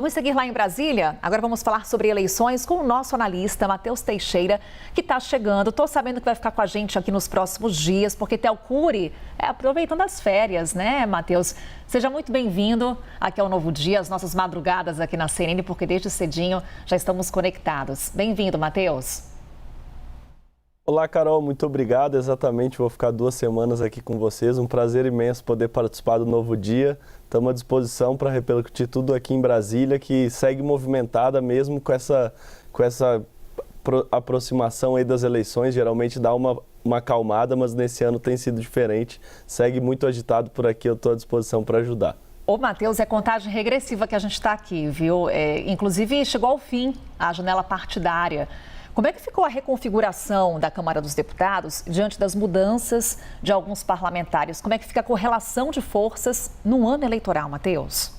Vamos seguir lá em Brasília? Agora vamos falar sobre eleições com o nosso analista, Matheus Teixeira, que está chegando. Estou sabendo que vai ficar com a gente aqui nos próximos dias, porque Théo Cury aproveitando as férias, né, Matheus? Seja muito bem-vindo aqui ao Novo Dia, às nossas madrugadas aqui na CNN, porque desde cedinho já estamos conectados. Bem-vindo, Matheus. Olá, Carol, muito obrigado. Exatamente, vou ficar 2 semanas aqui com vocês. Um prazer imenso poder participar do Novo Dia. Estamos à disposição para repercutir tudo aqui em Brasília, que segue movimentada mesmo com essa aproximação aí das eleições. Geralmente dá uma acalmada, mas nesse ano tem sido diferente. Segue muito agitado por aqui, eu estou à disposição para ajudar. Ô, Matheus, é contagem regressiva que a gente está aqui, viu? Inclusive, chegou ao fim a janela partidária. Como é que ficou a reconfiguração da Câmara dos Deputados diante das mudanças de alguns parlamentares? Como é que fica a correlação de forças no ano eleitoral, Matheus?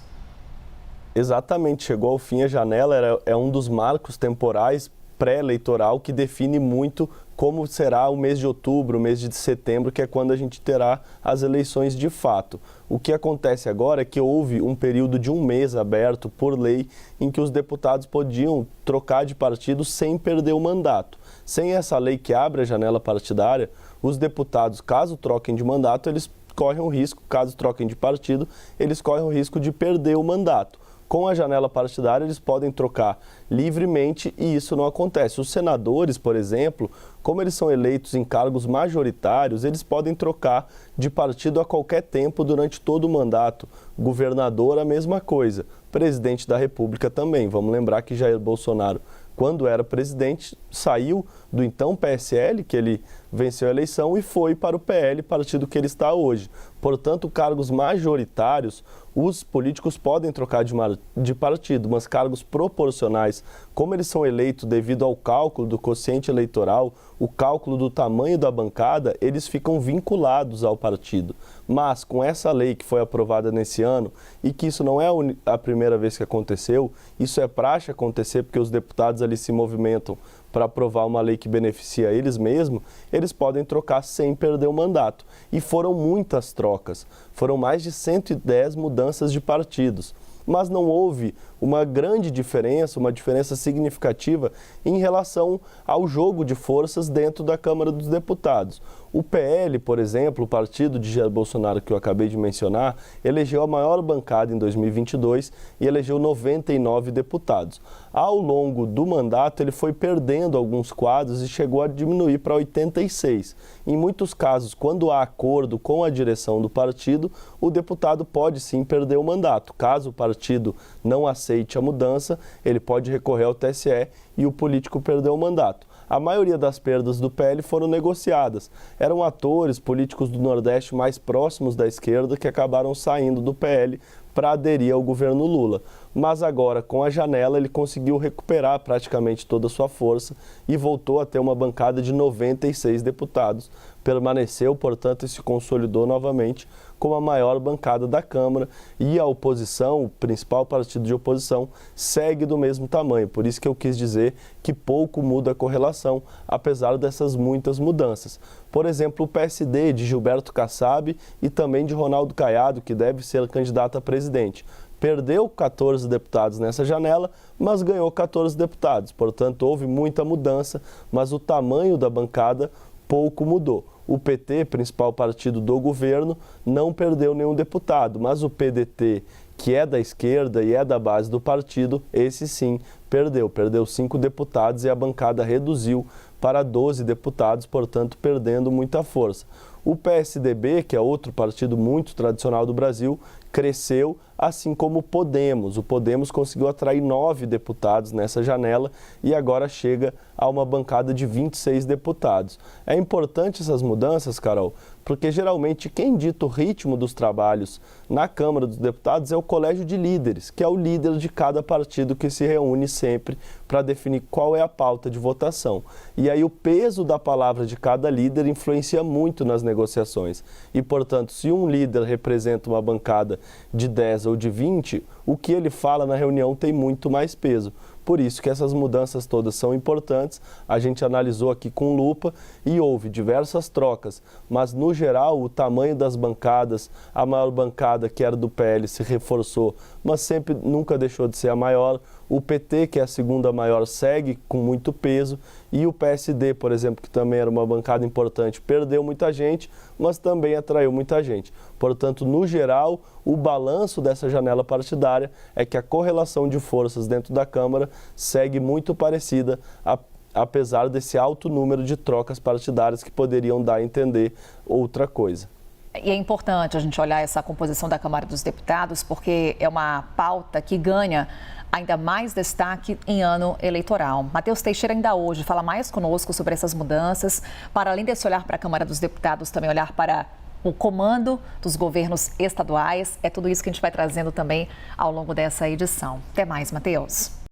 Exatamente, chegou ao fim a janela, é um dos marcos temporais pré-eleitoral que define muito como será o mês de outubro, o mês de setembro, que é quando a gente terá as eleições de fato. O que acontece agora é que houve um período de 1 mês aberto por lei em que os deputados podiam trocar de partido sem perder o mandato. Sem essa lei que abre a janela partidária, os deputados, caso troquem de mandato, eles correm o risco, caso troquem de partido, eles correm o risco de perder o mandato. Com a janela partidária, eles podem trocar livremente e isso não acontece. Os senadores, por exemplo, como eles são eleitos em cargos majoritários, eles podem trocar de partido a qualquer tempo durante todo o mandato. Governador, a mesma coisa. Presidente da República também. Vamos lembrar que Jair Bolsonaro, quando era presidente, saiu do então PSL, que ele venceu a eleição, e foi para o PL, partido que ele está hoje. Portanto, cargos majoritários, os políticos podem trocar de partido, mas cargos proporcionais, como eles são eleitos devido ao cálculo do quociente eleitoral, o cálculo do tamanho da bancada, eles ficam vinculados ao partido. Mas com essa lei que foi aprovada nesse ano, e que isso não é a primeira vez que aconteceu, isso é praxe acontecer porque os deputados ali se movimentam para aprovar uma lei que beneficia eles mesmos, eles podem trocar sem perder o mandato. E foram muitas trocas, foram mais de 110 mudanças de partidos. Mas não houve uma grande diferença, uma diferença significativa em relação ao jogo de forças dentro da Câmara dos Deputados. O PL, por exemplo, o partido de Jair Bolsonaro que eu acabei de mencionar, elegeu a maior bancada em 2022 e elegeu 99 deputados. Ao longo do mandato, ele foi perdendo alguns quadros e chegou a diminuir para 86. Em muitos casos, quando há acordo com a direção do partido, o deputado pode sim perder o mandato. Caso o partido não aceite a mudança, ele pode recorrer ao TSE e o político perdeu o mandato. A maioria das perdas do PL foram negociadas. Eram atores, políticos do Nordeste mais próximos da esquerda que acabaram saindo do PL para aderir ao governo Lula. Mas agora, com a janela, ele conseguiu recuperar praticamente toda a sua força e voltou a ter uma bancada de 96 deputados. Permaneceu, portanto, e se consolidou novamente como a maior bancada da Câmara, e a oposição, o principal partido de oposição, segue do mesmo tamanho. Por isso que eu quis dizer que pouco muda a correlação, apesar dessas muitas mudanças. Por exemplo, o PSD de Gilberto Kassab e também de Ronaldo Caiado, que deve ser candidato a presidente. Perdeu 14 deputados nessa janela, mas ganhou 14 deputados. Portanto, houve muita mudança, mas o tamanho da bancada pouco mudou. O PT, principal partido do governo, não perdeu nenhum deputado, mas o PDT, que é da esquerda e é da base do partido, esse sim perdeu 5 deputados e a bancada reduziu para 12 deputados, portanto perdendo muita força. O PSDB, que é outro partido muito tradicional do Brasil, cresceu, assim como o Podemos. O Podemos conseguiu atrair 9 deputados nessa janela e agora chega a uma bancada de 26 deputados. É importante essas mudanças, Carol, porque geralmente quem dita o ritmo dos trabalhos na Câmara dos Deputados é o colégio de líderes, que é o líder de cada partido que se reúne sempre para definir qual é a pauta de votação. E aí o peso da palavra de cada líder influencia muito nas negociações. E, portanto, se um líder representa uma bancada de 10 ou de 20, o que ele fala na reunião tem muito mais peso. Por isso que essas mudanças todas são importantes. A gente analisou aqui com lupa e houve diversas trocas, mas no geral o tamanho das bancadas, a maior bancada que era do PL se reforçou, mas sempre nunca deixou de ser a maior. O PT, que é a segunda maior, segue com muito peso, e o PSD, por exemplo, que também era uma bancada importante, perdeu muita gente, mas também atraiu muita gente. Portanto, no geral, o balanço dessa janela partidária é que a correlação de forças dentro da Câmara segue muito parecida, apesar desse alto número de trocas partidárias que poderiam dar a entender outra coisa. E é importante a gente olhar essa composição da Câmara dos Deputados, porque é uma pauta que ganha ainda mais destaque em ano eleitoral. Matheus Teixeira ainda hoje fala mais conosco sobre essas mudanças, para além desse olhar para a Câmara dos Deputados, também olhar para o comando dos governos estaduais. É tudo isso que a gente vai trazendo também ao longo dessa edição. Até mais, Matheus.